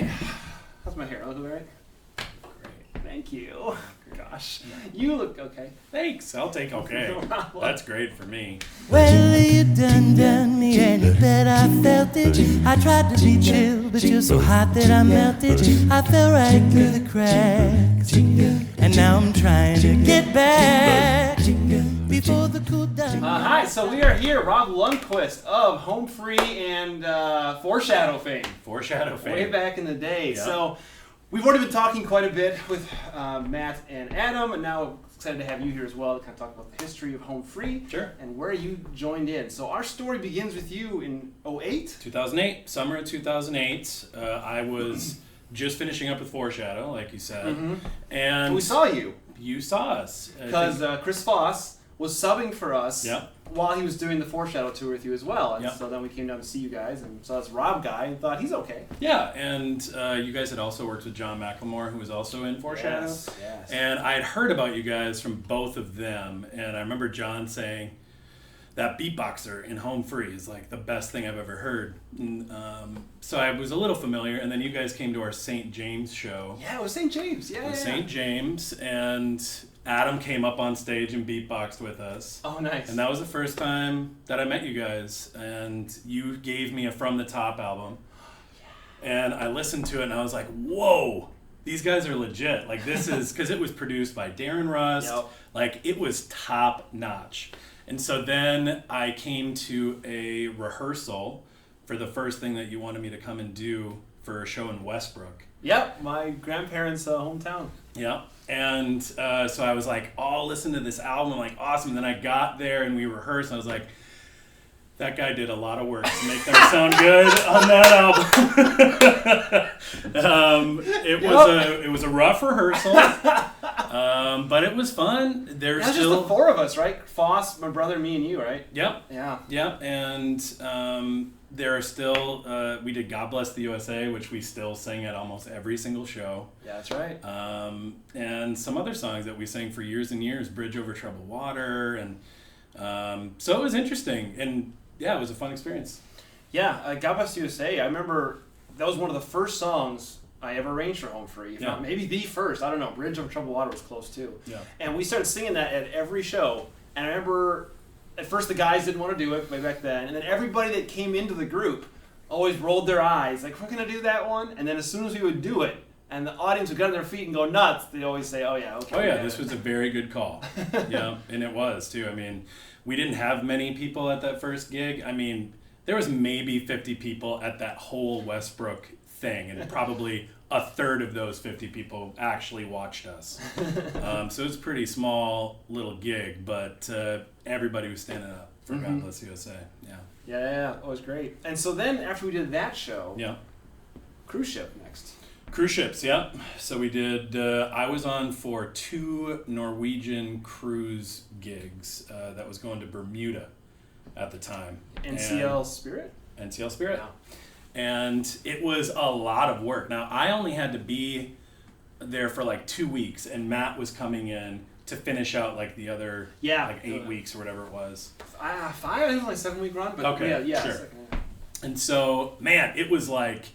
right. How's my hair? Look all right? Great. Thank you. Gosh. You look okay. Thanks. I'll take okay. No problem. That's great for me. Well, you done me, and you bet I felt it. I tried to be chill, but you're so hot that I melted. I fell right through the cracks, and now I'm trying to get back before the cool down. Hi, so we are here, Rob Lundquist of Home Free and Foreshadow fame. Foreshadow fame. Way back in the day. Yeah. So we've already been talking quite a bit with Matt and Adam, and now excited to have you here as well to kind of talk about the history of Home Free. Sure. And where you joined in. So our story begins with you in 2008? 2008, summer of 2008. I was just finishing up with Foreshadow, like you said. Mm-hmm. And So we saw you. You saw us. Because Chris Foss was subbing for us Yep. while he was doing the Foreshadow tour with you as well. And Yep. so then we came down to see you guys and saw this Rob guy and thought he's okay. Yeah, and you guys had also worked with John McLemore, who was also in Foreshadow. Yes. And I had heard about you guys from both of them, and I remember John saying that beatboxer in Home Free is like the best thing I've ever heard. And, so I was a little familiar, and then you guys came to our St. James show. Yeah, it was St. James. It Yeah. was St. James, and Adam came up on stage and beatboxed with us. Oh, nice. And that was the first time that I met you guys, and you gave me a From the Top album. And I listened to it, and I was like, whoa, these guys are legit. Like, this is, because it was produced by Darren Rust. Yep. Like, it was top notch. And so then I came to a rehearsal for the first thing that you wanted me to come and do for a show in Westbrook. Yep, my grandparents' hometown. Yeah. And so I was like, oh, listen to this album. Like, awesome. And then I got there and we rehearsed, and I was like, that guy did a lot of work to make that sound good on that album. It was a rough rehearsal, but it was fun. There's That's still just the four of us, right? Foss, my brother, me, and you, right? Yep. Yeah. Yep. And there are still we did God Bless the USA, which we still sing at almost every single show. Yeah, that's right. And some other songs that we sang for years and years, Bridge Over Troubled Water, and so it was interesting, and yeah, it was a fun experience. Yeah, God Bless USA. I remember that was one of the first songs I ever arranged for Home Free. If Yeah. not, maybe the first. I don't know. Bridge Over Troubled Water was close too. Yeah. And we started singing that at every show. And I remember at first the guys didn't want to do it way back then, and then everybody that came into the group always rolled their eyes, like, we're gonna do that one. And then as soon as we would do it, and the audience would get on their feet and go nuts, they'd always say, "Oh yeah, okay." Oh yeah, this was a very good call. Yeah, and it was too. I mean, we didn't have many people at that first gig. I mean, there was maybe 50 people at that whole Westbrook thing, and probably a third of those 50 people actually watched us. So it's a pretty small little gig, but everybody was standing up for God Bless USA. Yeah. Yeah, it was great. And so then after we did that show, Yeah. cruise ship next. Cruise ships, yeah. So we did, I was on for 2 Norwegian cruise gigs that was going to Bermuda at the time. NCL Spirit? NCL Spirit. Yeah. And it was a lot of work. Now, I only had to be there for like 2 weeks, and Matt was coming in to finish out like the other like 8 weeks or whatever it was. 5, I think it was like 7-week run, but Okay, yeah, sure. second. And so, man, it was like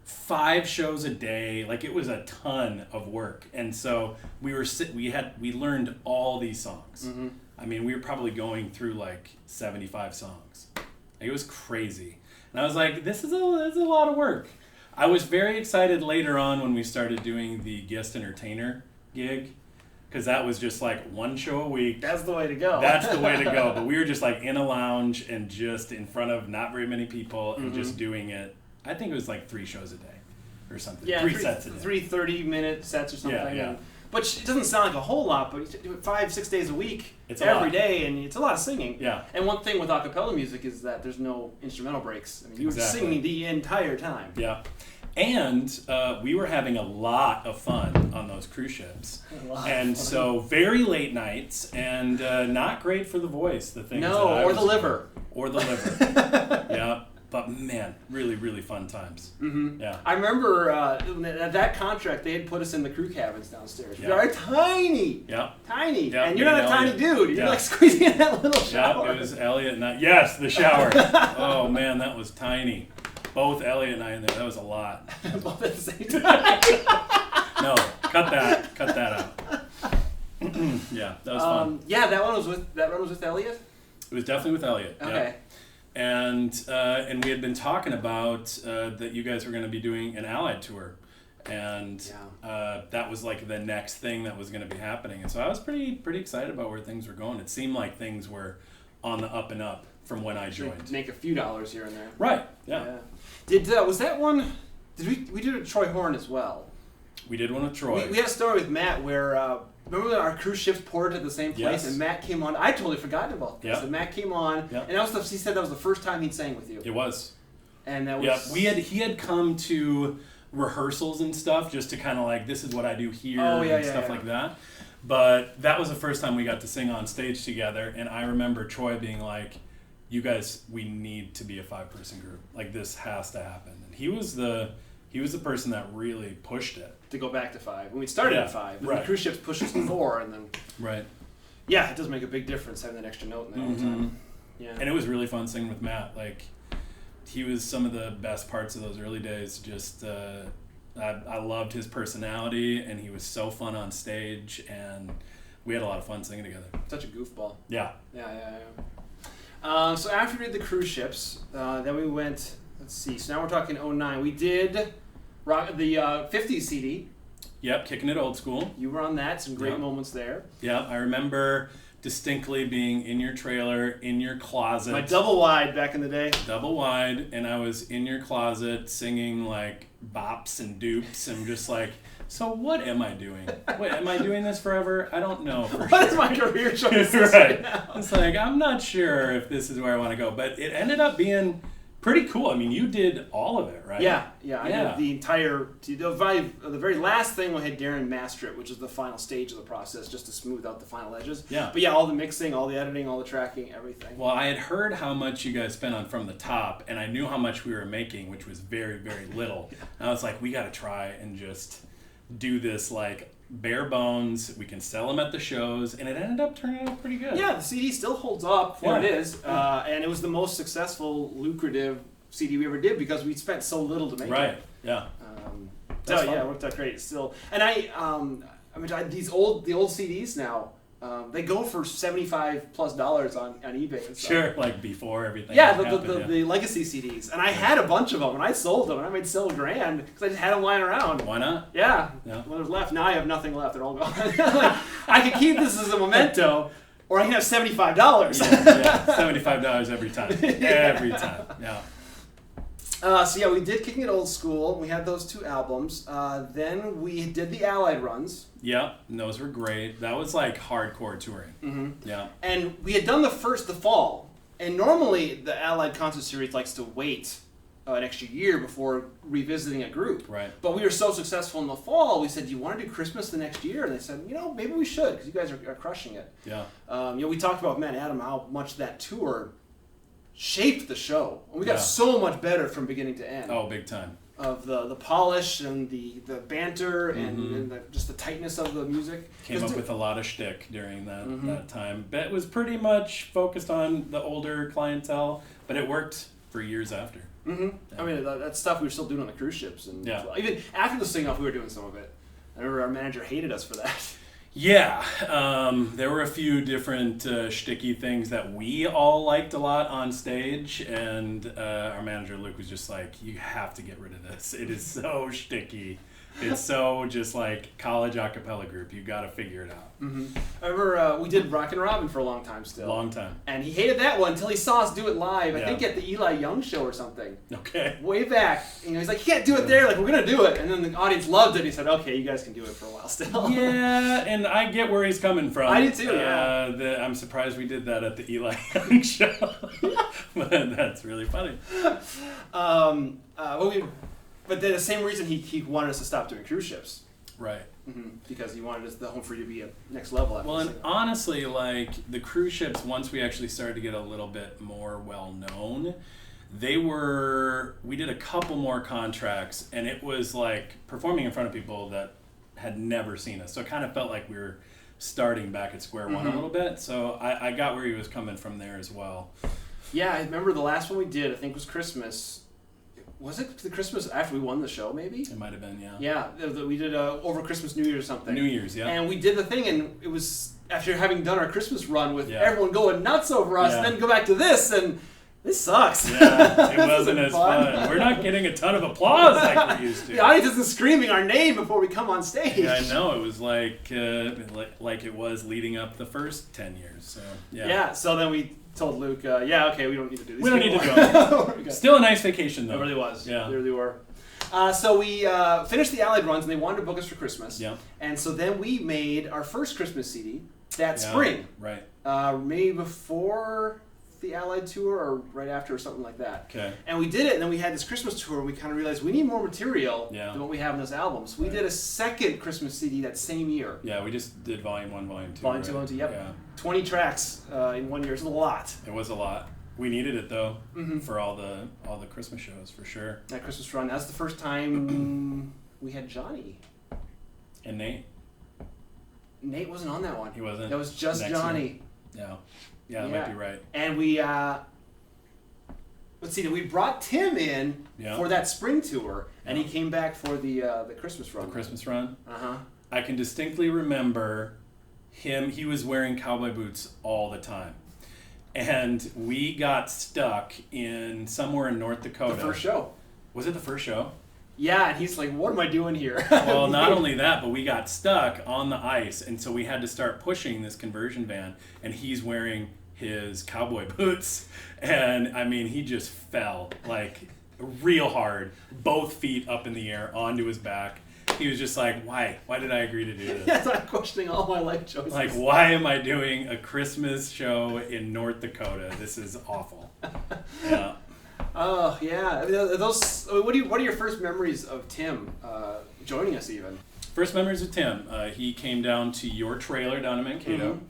5 shows a day. Like, it was a ton of work. And so we learned all these songs. Mm-hmm. I mean, we were probably going through like 75 songs. It was crazy. And I was like, this is a lot of work. I was very excited later on when we started doing the guest entertainer gig, because that was just like 1 show a week. That's the way to go. That's the way to go. But we were just like in a lounge and just in front of not very many people and just doing it. I think it was like 3 shows a day or something. Yeah, 3 sets a day. 3 30-minute sets or something. Yeah, yeah. And, but it doesn't sound like a whole lot, but you do it 5-6 days a week, It's a every lot. day, and it's a lot of singing. Yeah. And one thing with a cappella music is that there's no instrumental breaks. I mean, you were Exactly. singing the entire time. Yeah. And we were having a lot of fun on those cruise ships. And so very late nights and not great for the voice, the things No, that I or was the liver. Or the liver. Yeah. But man, really, really fun times. Mm-hmm. Yeah. I remember at that contract, they had put us in the crew cabins downstairs. Yeah. We are tiny. Yeah. Tiny. Yeah, And you're not a tiny Elliot. dude. You're Yeah. like squeezing in that little Yeah, shower. it was Elliot and I. Yes, the shower. Oh man, that was tiny. both Elliot and I in there. That was a lot. Both at the same time. No, cut that out. Yeah, that was fun. Yeah, that one was with Elliot. It was definitely with Elliot. Okay. Yeah. And we had been talking about that you guys were going to be doing an Allied tour, and that was like the next thing that was going to be happening. And so I was pretty excited about where things were going. It seemed like things were on the up and up from when I joined. Make a few dollars here and there. Right. Yeah. Did was that one? Did we did a Troy Horn as well? We did one with Troy. We had a story with Matt where remember when our cruise ships ported at the same place, Yes. and Matt came on. I totally forgotten about this. Yeah. And Matt came on, and that was he said that was the first time he'd sang with you. It was. And that was he had come to rehearsals and stuff just to kind of like, this is what I do here stuff like that. But that was the first time we got to sing on stage together, and I remember Troy being like, you guys, we need to be a 5-person group. Like, this has to happen. And he was the person that really pushed it. To go back to 5. When we started at 5, but the cruise ships pushed us to 4, and then... Right. Yeah, it does make a big difference having that extra note in there all the time. Yeah. And it was really fun singing with Matt. Like, he was some of the best parts of those early days. Just, I loved his personality, and he was so fun on stage, and we had a lot of fun singing together. Such a goofball. Yeah. So after we did the cruise ships, then we went, let's see, so now we're talking 09. We did the 50s CD. Yep, Kicking It Old School. You were on that, some great moments there. Yeah, I remember distinctly being in your trailer, in your closet. My double wide back in the day. Double wide, and I was in your closet singing like bops and dupes and just like, so what am I doing? Wait, am I doing this forever? I don't know for What sure. is my career choice right now? It's like, I'm not sure if this is where I want to go, but it ended up being pretty cool. I mean, you did all of it, right? Yeah. I did the entire, the very last thing we had Darren master it, which is the final stage of the process, just to smooth out the final edges. Yeah. But yeah, all the mixing, all the editing, all the tracking, everything. Well, I had heard how much you guys spent on From the Top, and I knew how much we were making, which was very, very little. And I was like, we got to try and just do this like bare bones. We can sell them at the shows, and it ended up turning out pretty good. Yeah, the CD still holds up for what it is, and it was the most successful, lucrative CD we ever did because we spent so little to make it. Right. Yeah. So yeah, it worked out great still. And the old CDs now, they go for $75+ on eBay and stuff. Sure, like before everything. Yeah, happened, the legacy CDs, and I had a bunch of them, and I sold them, and I made several grand because I just had them lying around. Why not? Yeah. When there's left, now I have nothing left. They're all gone. Like, I could keep this as a memento, or I can have $75. Yeah, $75 every time. Every time. Yeah. So yeah, we did Kicking It Old School. We had those 2 albums. Then we did the Allied runs. Yeah, and those were great. That was like hardcore touring. Mm-hmm. Yeah. And we had done the fall. And normally the Allied concert series likes to wait an extra year before revisiting a group. Right. But we were so successful in the fall, we said, do you want to do Christmas the next year? And they said, maybe we should, because you guys are crushing it. Yeah. We talked about Matt and Adam, how much that tour shaped the show. And we got so much better from beginning to end. Oh, big time. Of the polish and the banter and just the tightness of the music. Came up with a lot of shtick during that time. But it was pretty much focused on the older clientele, but it worked for years after. Mm-hmm. Yeah. I mean, that stuff we were still doing on the cruise ships. And even after the sing-off, we were doing some of it. I remember our manager hated us for that. Yeah, there were a few different shticky things that we all liked a lot on stage, and our manager Luke was just like, you have to get rid of this. It is so shticky. It's so just like college a cappella group. You got to figure it out. Mm-hmm. I remember we did Rockin' Robin for a long time still. Long time. And he hated that one until he saw us do it live, I think at the Eli Young show or something. Okay. Way back. He's like, you can't do it there. Like, we're going to do it. And then the audience loved it. He said, okay, you guys can do it for a while still. Yeah, and I get where he's coming from. I do too, yeah. I'm surprised we did that at the Eli Young show. But that's really funny. But the same reason he wanted us to stop doing cruise ships. Right. Mm-hmm. Because he wanted the home free to be a next level. Well, and honestly, like the cruise ships, once we actually started to get a little bit more well known, we did a couple more contracts, and it was like performing in front of people that had never seen us. So it kind of felt like we were starting back at square one a little bit. So I got where he was coming from there as well. Yeah, I remember the last one we did, I think was Christmas. was it the Christmas after we won the show? Maybe It might have been, yeah. Yeah, we did over Christmas, New Year's or something. New Year's, yeah. And we did the thing, and it was after having done our Christmas run with Yeah. everyone going nuts over us, Yeah. and then go back to this, and this sucks. Yeah, it This wasn't isn't as fun. We're not getting a ton of applause like we used to. The audience isn't screaming our name before we come on stage. Yeah, I know. It was like it was leading up the first 10 years. So yeah. Yeah. So then we told Luke, okay, we don't need to do these. We don't need to anymore. do it. Still a nice vacation though. It really was. Yeah. They really were. So we finished the Allied runs, and they wanted to book us for Christmas. Yeah. And so then we made our first Christmas CD that spring. Right. Maybe before the Allied tour or right after or something like that. Okay. And we did it, and then we had this Christmas tour, and we kind of realized we need more material Yeah. than what we have in this album. So we did a second Christmas CD that same year. Yeah, we just did volume 1, volume 2. Volume right? 2, volume 2, yep. Yeah. 20 tracks in 1 year. It's a lot. It was a lot. We needed it though for all the Christmas shows for sure. That Christmas run. That's the first time we had Johnny. And Nate. Nate wasn't on that one. He wasn't. That was just Next Johnny. year. Yeah, that might be right. And we, let's see, we brought Tim in for that spring tour, and he came back for the Christmas run. The Christmas run. Uh-huh. I can distinctly remember him. He was wearing cowboy boots all the time. And we got stuck in somewhere in North Dakota. The first show. Was it the first show? Yeah, and he's like, what am I doing here? Well, not only that, but we got stuck on the ice, and so we had to start pushing this conversion van, and he's wearing his cowboy boots, and I mean, he just fell like real hard, both feet up in the air onto his back. He was just like, why did I agree to do this? Yes, I'm questioning all my life choices. Like, why am I doing a Christmas show in North Dakota? This is awful. Yeah. Oh yeah, I mean, those. What are your first memories of Tim joining us? Even First memories of Tim. He came down to your trailer down in Mankato,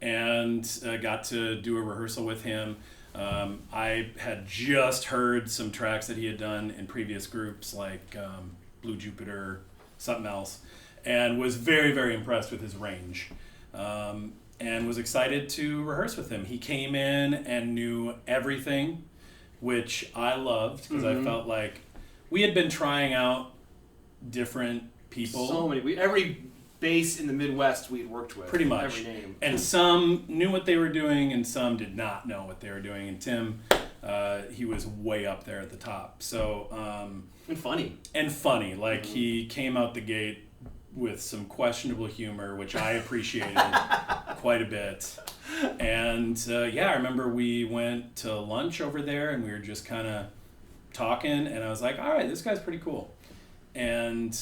and got to do a rehearsal with him. I had just heard some tracks that he had done in previous groups, like Blue Jupiter, something else, and was very, very impressed with his range, and was excited to rehearse with him. He came in and knew everything, which I loved, because I felt like we had been trying out different people. So many. Every bass in the Midwest we'd worked with. Pretty much. Every name. And some knew what they were doing, and some did not know what they were doing. And Tim, he was way up there at the top. So and funny. Like, he came out the gate with some questionable humor, which I appreciated quite a bit. And I remember we went to lunch over there, and we were just kind of talking, and I was like, all right, this guy's pretty cool. And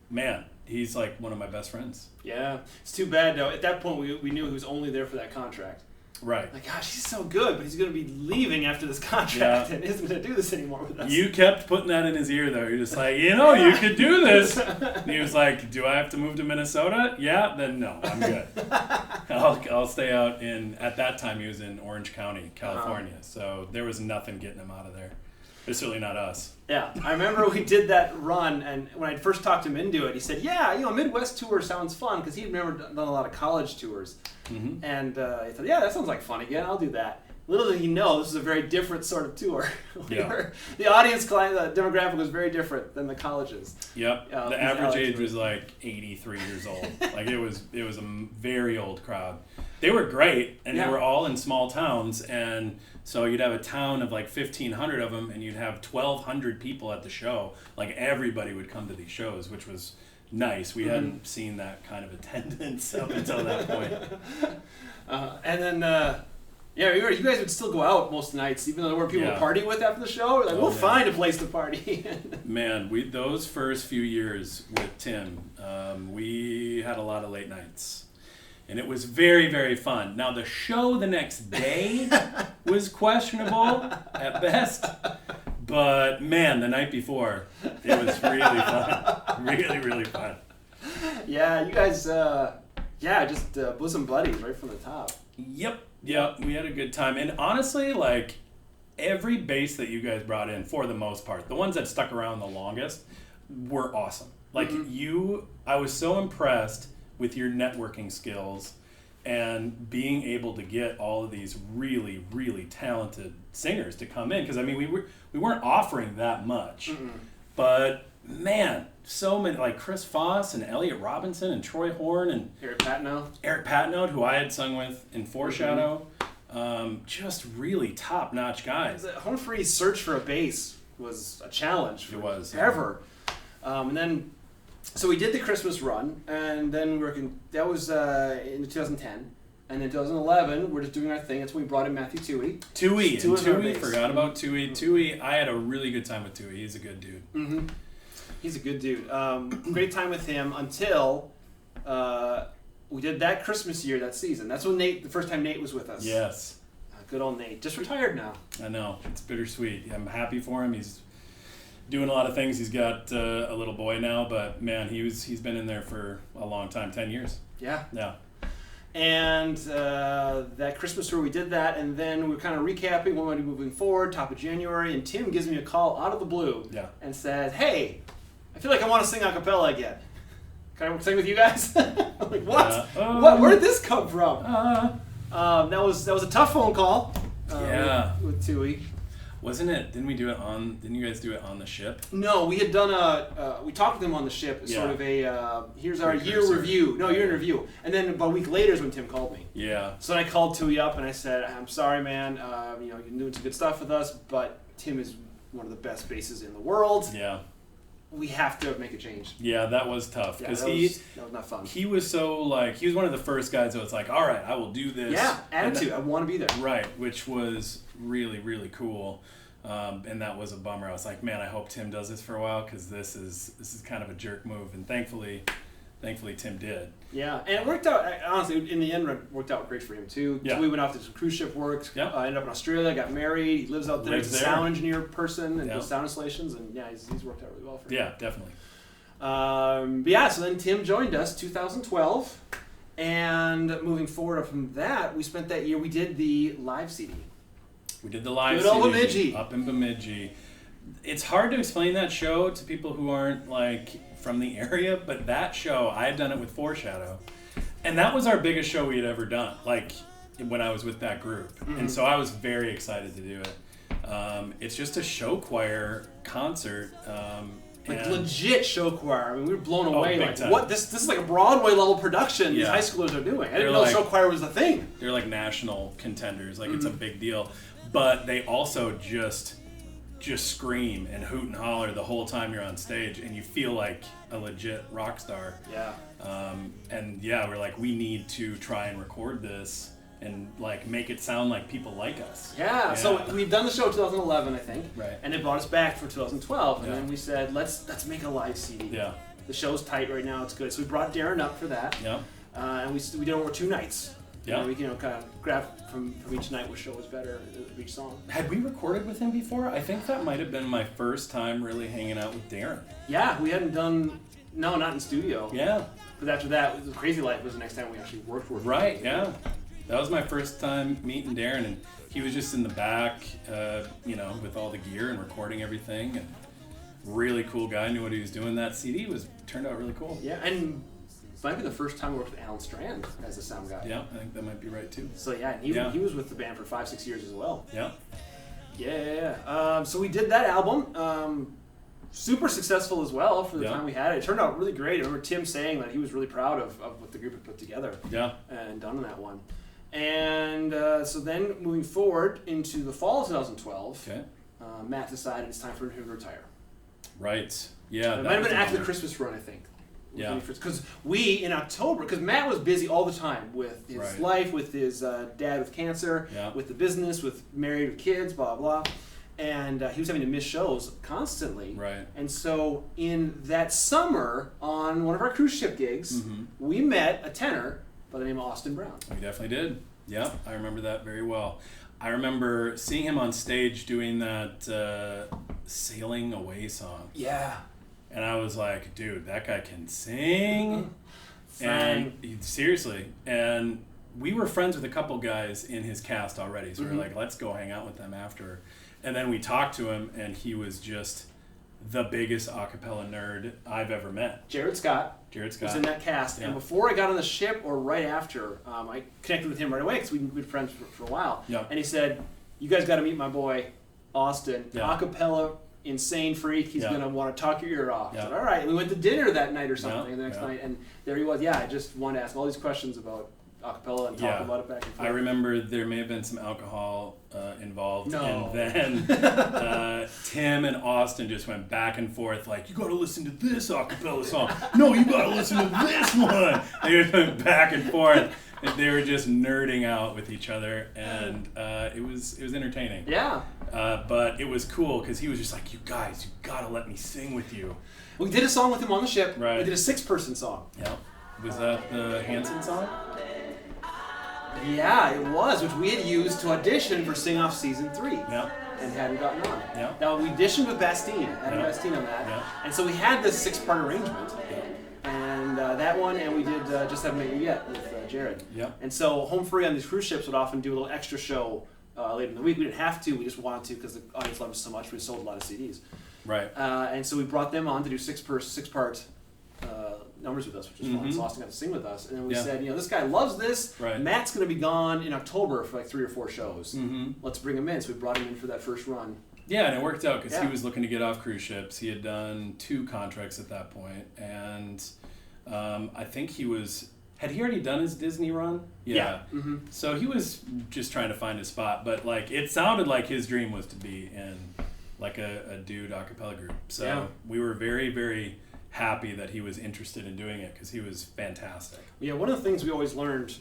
man, he's like one of my best friends. Yeah. It's too bad, though. At that point, we knew he was only there for that contract. Right. Like, gosh, he's so good, but he's going to be leaving after this contract and isn't going to do this anymore with us. You kept putting that in his ear, though. You're just like, you could do this. And he was like, do I have to move to Minnesota? Yeah, then no, I'm good. I'll stay out at that time he was in Orange County, California. So there was nothing getting him out of there. It's certainly not us. Yeah, I remember we did that run, and when I first talked him into it, he said, Midwest tour sounds fun, because he'd never done a lot of college tours. Mm-hmm. And he said, that sounds like fun again, I'll do that. Little did he know, this is a very different sort of tour. The audience demographic was very different than the colleges. Yep, the average age was like 83 years old. Like, it was a very old crowd. They were great, and they were all in small towns, and so you'd have a town of like 1,500 of them, and you'd have 1,200 people at the show. Like, everybody would come to these shows, which was nice. We hadn't seen that kind of attendance up until that point. And then, you guys would still go out most nights, even though there were people to party with after the show. We're like, we'll find a place to party. Man, those first few years with Tim, we had a lot of late nights. And it was very, very fun. Now, the show the next day was questionable at best. But, man, the night before, it was really fun. Really, really fun. Yeah, you guys, just bosom buddies right from the top. Yep, we had a good time. And honestly, like, every bass that you guys brought in, for the most part, the ones that stuck around the longest, were awesome. Like, I was so impressed with your networking skills and being able to get all of these really, really talented singers to come in, because I mean we weren't offering that much, but man, so many, like Chris Foss and Elliot Robinson and Troy Horn and Eric Patnaud, who I had sung with in Foreshadow, just really top-notch guys. The Home Free's search for a bass was a challenge for forever. And then, so we did the Christmas run, and then that was in 2010. And in 2011, we're just doing our thing. That's when we brought in Matthew Toohey. Toohey, forgot about Toohey. Toohey, I had a really good time with Toohey. He's a good dude. Mm-hmm. He's a good dude. Great time with him until we did that Christmas year, that season. That's when the first time Nate was with us. Yes. Good old Nate. Just retired now. I know. It's bittersweet. I'm happy for him. He's doing a lot of things. He's got a little boy now, but man, he's been in there for a long time, 10 years. Yeah. Yeah. And that Christmas tour, we did that, and then we were kind of recapping what we want to do moving forward, top of January, and Tim gives me a call out of the blue and says, hey, I feel like I want to sing a cappella again. Can I sing with you guys? I'm like, what? What? Where did this come from? That was a tough phone call with Toohey. Wasn't it? Didn't you guys do it on the ship? No, we had done we talked to them on the ship, sort of here's our year review. No, year in review. And then about a week later is when Tim called me. Yeah. So then I called Toohey up and I said, I'm sorry, man, you're doing some good stuff with us, but Tim is one of the best basses in the world. Yeah. We have to make a change. Yeah, that was tough because that was not fun. He was he was one of the first guys that was like, all right, I will do this. Yeah, attitude. I want to be there. Right, which was really, really cool. And that was a bummer. I was like, man, I hope Tim does this for a while because this is kind of a jerk move. And thankfully Tim did. Yeah, and it worked out. Honestly, in the end, it worked out great for him too. Yeah. So we went off to some cruise ship work. Yeah. Ended up in Australia. Got married. He lives out there. He's a sound engineer person and does sound installations. And yeah, he's worked out really well for him. Yeah, definitely. But yeah, so then Tim joined us 2012, and moving forward from that, we spent that year. We did the live CD. We did the live CD. Good old Bemidji. Up in Bemidji. It's hard to explain that show to people who aren't from the area, but that show, I had done it with Foreshadow, and that was our biggest show we had ever done, when I was with that group. Mm-hmm. And so I was very excited to do it. It's just a show choir concert. Legit show choir. I mean, we were blown away. Time. What? This is like a Broadway level production these high schoolers are doing. I didn't know show choir was a thing. They're like national contenders. It's a big deal. But they also just scream and hoot and holler the whole time you're on stage, and you feel like a legit rock star. Yeah. We're like, we need to try and record this and make it sound like people like us. Yeah. So we've done the show 2011, I think. Right. And it brought us back for 2012, and then we said, let's make a live CD. Yeah. The show's tight right now. It's good. So we brought Darren up for that. Yeah. And we did it over 2 nights. Yeah. We kind of grab from each night which show was better, each song. Had we recorded with him before? I think that might have been my first time really hanging out with Darren. Yeah, we hadn't done, not in studio. Yeah. But after that, the Crazy Life was the next time we actually worked with him. Right, yeah. That was my first time meeting Darren, and he was just in the back, with all the gear and recording everything. And really cool guy, knew what he was doing. That CD turned out really cool. Yeah, and it might be the first time I worked with Alan Strand as a sound guy. Yeah, I think that might be right too. So and he was with the band for 5-6 years as well. Yeah. Yeah. So we did that album. Super successful as well for the time we had it. It turned out really great. I remember Tim saying that he was really proud of what the group had put together. Yeah. And done on that one. And so then moving forward into the fall of 2012, Matt decided it's time for him to retire. Right. Yeah. It might have been after the Christmas run, I think. Yeah. Because in October, because Matt was busy all the time with his life, with his dad with cancer, with the business, with married with kids, blah, blah. And he was having to miss shows constantly. Right. And so in that summer, on one of our cruise ship gigs, we met a tenor by the name of Austin Brown. We definitely did. Yeah, I remember that very well. I remember seeing him on stage doing that Sailing Away song. Yeah. And I was like, dude, that guy can sing. And seriously. And we were friends with a couple guys in his cast already. So we were like, let's go hang out with them after. And then we talked to him, and he was just the biggest a cappella nerd I've ever met. Jared Scott was in that cast, and before I got on the ship or right after, I connected with him right away because we'd been friends for a while. Yep. And he said, "You guys got to meet my boy, Austin. Yeah. A cappella, insane freak. He's gonna want to talk your ear off." I said, "All right." And we went to dinner that night or something the next night, and there he was. Yeah, I just wanted to ask all these questions about a cappella and talk about it back and forth. I remember there may have been some alcohol involved, No. and then Tim and Austin just went back and forth like, "You got to listen to this a cappella song. No, you got to listen to this one." They just went back and forth. They were just nerding out with each other, and it was entertaining. Yeah. But it was cool because he was just like, "You guys, you gotta let me sing with you." We did a song with him on the ship. Right. We did a 6-person song. Yeah. Was that the Hanson song? Yeah, it was, which we had used to audition for Sing Off Season 3. Yeah. And hadn't gotten on. Yeah. Now, we auditioned with Bastine, Adam Yeah. Bastine on that. Yeah. And so we had this 6-part arrangement. And that one, and we did Just Haven't Met You Yet with Jared. Yeah. And so Home Free on these cruise ships would often do a little extra show later in the week. We didn't have to, we just wanted to because the audience loved us so much. We sold a lot of CDs. Right. And so we brought them on to do 6-part numbers with us, which was fun. So Austin got to sing with us. And then we said, this guy loves this. Right. Matt's going to be gone in October for like 3 or 4 shows. Let's bring him in. So we brought him in for that first run. Yeah, and it worked out because he was looking to get off cruise ships. He had done 2 contracts at that point, and I think had he already done his Disney run? Yeah. So he was just trying to find his spot, but like it sounded like his dream was to be in like a dude a cappella group. So we were very, very happy that he was interested in doing it because he was fantastic. Yeah, one of the things we always learned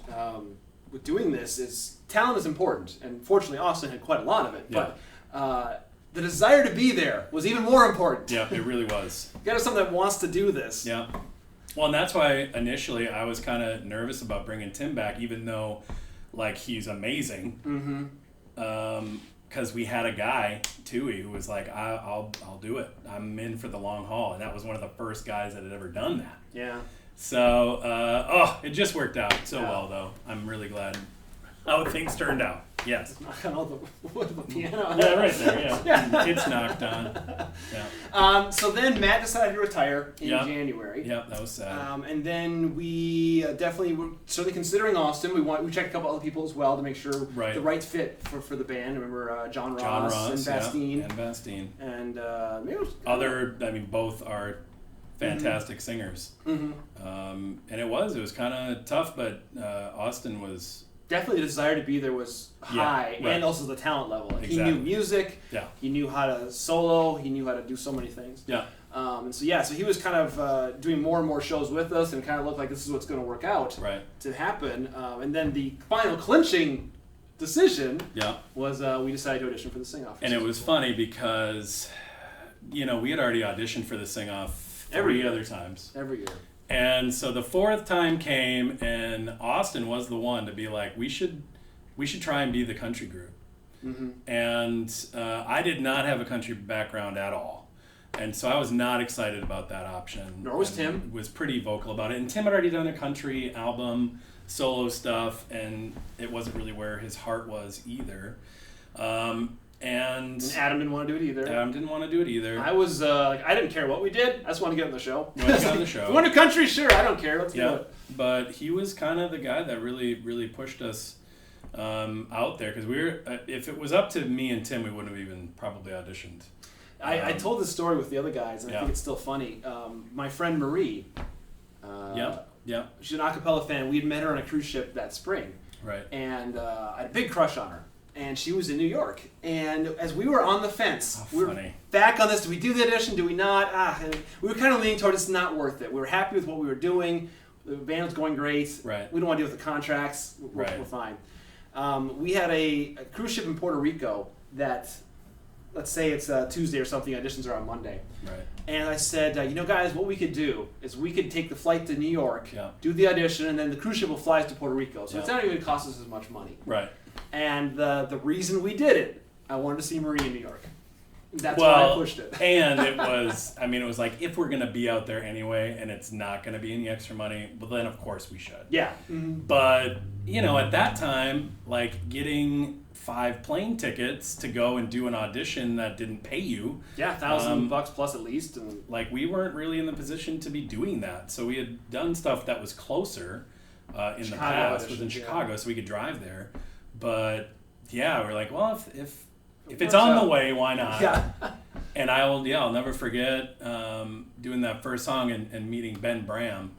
with doing this is talent is important, and fortunately Austin had quite a lot of it, but the desire to be there was even more important. Yeah, it really was. You gotta have someone that wants to do this. Yeah. Well, and that's why initially I was kind of nervous about bringing Tim back, even though like he's amazing. Because we had a guy, Tui, who was like, I'll do it. I'm in for the long haul. And that was one of the first guys that had ever done that. Yeah. So, it just worked out so well, though. I'm really glad how things turned out. Yes. Knock on all the wood of the piano. Yeah, right there, yeah. It's knocked on. Yeah. So then Matt decided to retire in January. Yeah, that was sad. And then we definitely were certainly considering Austin. We checked a couple other people as well to make sure the right fit for the band. Remember John Ross and Bastine. And Bastine. And maybe it was, both are fantastic singers. And it was kind of tough, but Austin was... Definitely the desire to be there was high, and also the talent level. Like, exactly. He knew music, he knew how to solo, he knew how to do so many things. Yeah. And so he was kind of doing more and more shows with us, and kind of looked like this is what's going to work out to happen. And then the final clinching decision was we decided to audition for the Sing-Off. And it was funny because, we had already auditioned for the Sing-Off 3 other times. Every year. And so the 4th time came, and Austin was the one to be like, we should try and be the country group. And I did not have a country background at all. And so I was not excited about that option. Nor was Tim. Was pretty vocal about it. And Tim had already done a country album, solo stuff, and it wasn't really where his heart was either. And Adam didn't want to do it either. I was I didn't care what we did. I just wanted to get on the show. You want to get on the show. If you want to do country? Sure, I don't care. Let's do it. But he was kind of the guy that really, really pushed us out there because we were. If it was up to me and Tim, we wouldn't have even probably auditioned. I told this story with the other guys, and I think it's still funny. My friend Marie. She's an a cappella fan. We'd met her on a cruise ship that spring. Right. And I had a big crush on her. And she was in New York. And as we were on the fence, we were back on this. Do we do the audition? Do we not? And we were kind of leaning toward it's not worth it. We were happy with what we were doing. The band was going great. Right. We don't want to deal with the contracts. We're fine. We had a cruise ship in Puerto Rico that, let's say it's Tuesday or something. Auditions are on Monday. Right. And I said, guys, what we could do is we could take the flight to New York, do the audition, and then the cruise ship will fly us to Puerto Rico. So it's not even going to cost us as much money. Right. And the reason we did it, I wanted to see Marie in New York. That's why I pushed it. And it was like, if we're going to be out there anyway and it's not going to be any extra money, well, then of course we should. Yeah. Mm-hmm. But, at that time, like getting 5 plane tickets to go and do an audition that didn't pay you. Yeah, $1,000 plus at least. And like, we weren't really in the position to be doing that. So we had done stuff that was closer in Chicago the past, was in Chicago, so we could drive there. But, yeah, we're like, well, if it's on the way, why not? Yeah. And I'll never forget doing that first song and meeting Ben Bram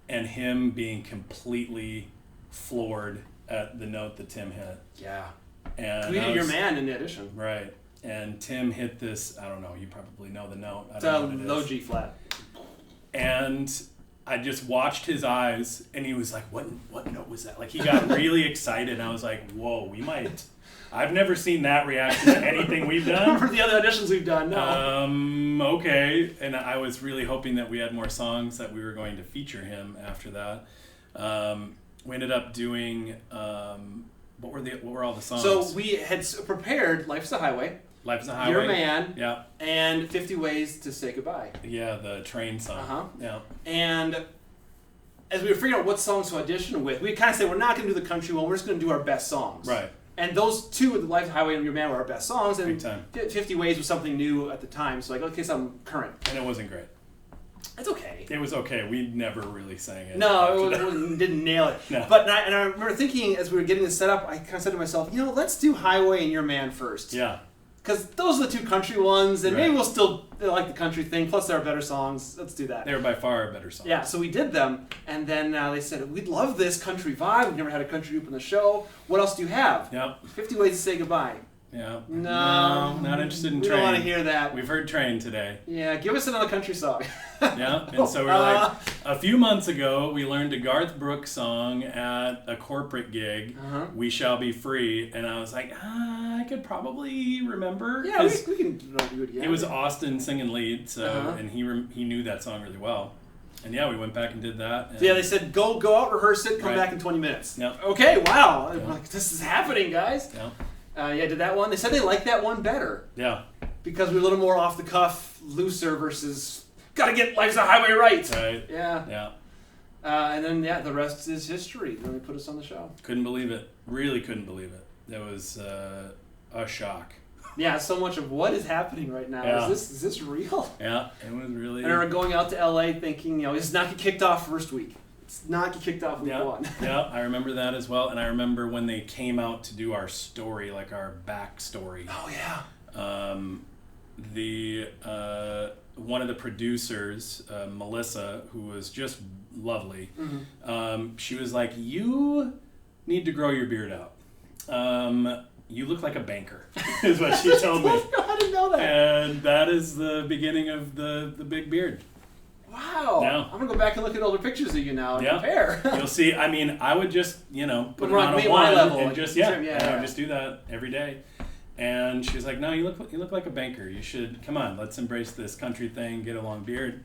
and him being completely floored at the note that Tim hit. Yeah. And you hit your man in the audition. Right. And Tim hit this, I don't know, you probably know the note. It's a low G flat. And I just watched his eyes and he was like, what note was that? Like, he got really excited and I was like, whoa, I've never seen that reaction to anything we've done. For the other auditions we've done, no. Okay. And I was really hoping that we had more songs that we were going to feature him after that. We ended up doing, what were all the songs? So we had prepared Life's a Highway. Life's a Highway. Your Man. Yeah. And 50 Ways to Say Goodbye. Yeah, the train song. Uh-huh. Yeah. And as we were figuring out what songs to audition with, we kind of said, we're not going to do the country one, we're just going to do our best songs. Right. And those two, the Life's a Highway and Your Man, were our best songs. And Big time. 50 Ways was something new at the time, so like, okay, something current. And it wasn't great. It's okay. It was okay. We never really sang it. No, it didn't nail it. No. But I remember thinking as we were getting this set up, I kind of said to myself, let's do Highway and Your Man first. Yeah. Because those are the two country ones, and Right. maybe we'll still like the country thing. Plus, there are better songs. Let's do that. They were by far a better song. Yeah, so we did them, and then they said, we'd love this country vibe. We've never had a country group on the show. What else do you have? Yep. 50 Ways to Say Goodbye. Yeah. No, not interested in we Train. don't want to hear that. We've heard Train today. Yeah, give us another country song. Yeah, and so we're like, a few months ago, we learned a Garth Brooks song at a corporate gig, We Shall Be Free, and I was like, I could probably remember. Yeah, we can do it again. It was Austin singing lead, so and he knew that song really well. And yeah, we went back and did that. And so yeah, they said, go out, rehearse it, come Right. back in 20 minutes. Yep. Okay, wow. Yep. I'm like, this is happening, guys. Yeah. Yeah, did that one. They said they liked that one better. Yeah. Because we were a little more off the cuff, looser versus gotta get Life's a Highway right. Right. Yeah. Yeah. And then the rest is history. Then they put us on the show. Couldn't believe it. Really couldn't believe it. That was a shock. Yeah, so much of what is happening right now. Yeah. Is this real? Yeah, it was really. I remember going out to LA thinking, it's not get kicked off first week. It's not get kicked off week one. Yeah, I remember that as well. And I remember when they came out to do our story, like our backstory. Oh yeah. One of the producers, Melissa, who was just lovely, she was like, "You need to grow your beard out. You look like a banker," is what she told me. I didn't know that. And that is the beginning of the big beard. Wow. Yeah. I'm going to go back and look at older pictures of you now and compare. You'll see. I mean, I would just, put it on a my one level, and like, just, I would just do that every day. And she was like, "No, you look like a banker. You should, come on, let's embrace this country thing, get a long beard."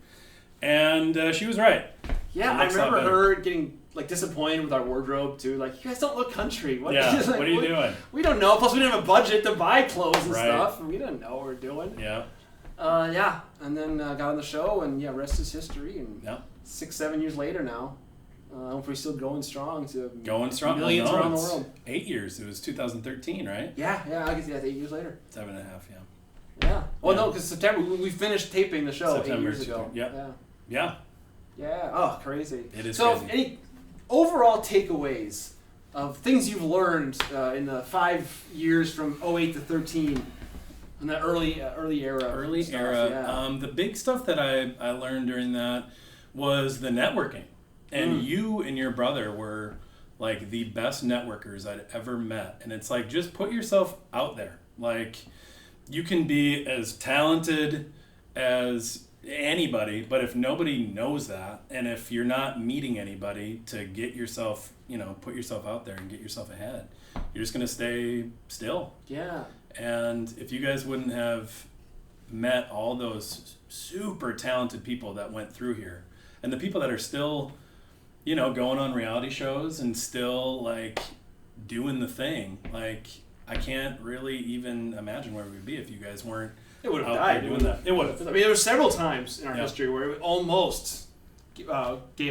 And she was right. Yeah, I remember her getting disappointed with our wardrobe too. Like, you guys don't look country. What, what are you doing? We don't know. Plus, we didn't have a budget to buy clothes and Right. stuff. We didn't know what we were doing. Yeah. Yeah, and then got on the show, and rest is history. And Yeah. 6-7 years later now, we're still going strong to Going strong. millions around the world. 8 years. It was 2013, right? Yeah, I guess that's 8 years later. 7.5, yeah. Yeah. Well, Yeah. no, because September we finished taping the show 8 years ago. Yep. Yeah. Yeah. Yeah. Oh, crazy. It is so, crazy. any overall takeaways of things you've learned in the 5 years from 08 to 13 in that early era? Yeah. The big stuff that I learned during that was the networking. And you and your brother were like the best networkers I'd ever met. And it's like, just put yourself out there. Like, you can be as talented as anybody, but if nobody knows that, and if you're not meeting anybody to get yourself, put yourself out there and get yourself ahead, you're just going to stay still. Yeah. And if you guys wouldn't have met all those super talented people that went through here, and the people that are still, going on reality shows and still doing the thing, I can't really even imagine where we would be if you guys weren't It would have out died. there doing that. It would have. I mean, there were several times in our Yeah. history where it almost gave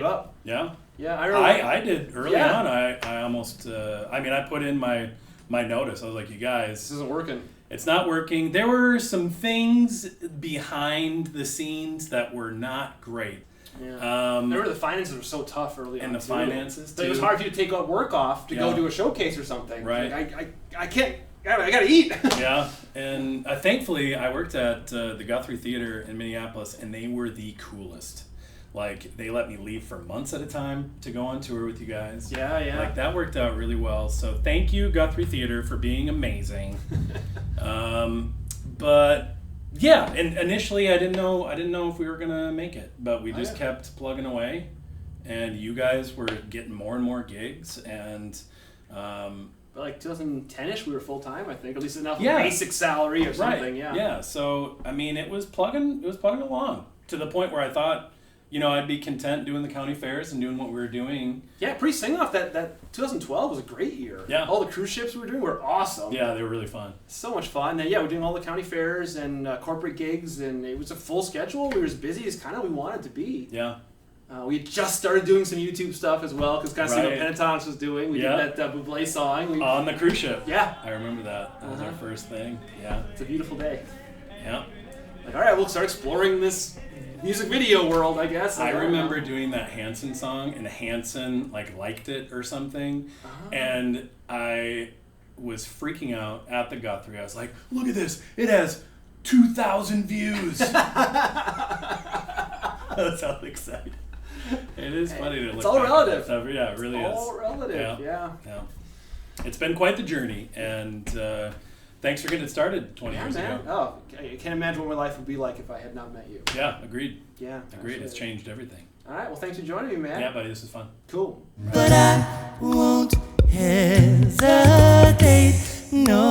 up. Yeah. Yeah, I remember. I did early Yeah. on. I almost. I put in my notice. I was like, you guys, This isn't working. it's not working. There were some things behind the scenes that were not great. Yeah. Remember the finances were so tough early on. And the too. finances, But it was too. hard for you to take work off to go Yeah. do a showcase or something. Right. Like, I can't. I gotta eat. Yeah, and thankfully I worked at the Guthrie Theater in Minneapolis, and they were the coolest. Like, they let me leave for months at a time to go on tour with you guys. Yeah, yeah. Like, that worked out really well. So thank you, Guthrie Theater, for being amazing. But yeah, and initially I didn't know if we were gonna make it, but we just kept plugging away, and you guys were getting more and more gigs, and But like 2010ish, we were full time. I think, at least enough Yeah. basic salary or something. right, Yeah. yeah. So I mean, it was plugging along to the point where I thought, I'd be content doing the county fairs and doing what we were doing. Yeah, pretty sing off that 2012 was a great year. Yeah. All the cruise ships we were doing were awesome. Yeah, they were really fun. So much fun. And yeah, we're doing all the county fairs and corporate gigs, and it was a full schedule. We were as busy as kind of we wanted to be. Yeah. We had just started doing some YouTube stuff as well, because kind of seeing what Right. Pentatonics was doing. We Yeah. did that Bublé song. On the cruise ship. Yeah. I remember that. That was our first thing. Yeah. It's a beautiful day. Yeah. Like, all right, we'll start exploring this music video world, I guess. I remember doing that Hanson song, and Hanson liked it or something, and I was freaking out at the Guthrie. I was like, "Look at this! It has 2,000 views." I was all excited. It is funny to look. It's all back at relative. that stuff. Yeah, it really is. All relative. Yeah. Yeah. It's been quite the journey, and thanks for getting it started 20 years man. ago. Oh, I can't imagine what my life would be like if I had not met you. Yeah, agreed. Yeah. Agreed. It's absolutely. changed everything. All right. Well, thanks for joining me, man. Yeah, buddy, this is fun. Cool. But I won't hesitate. No,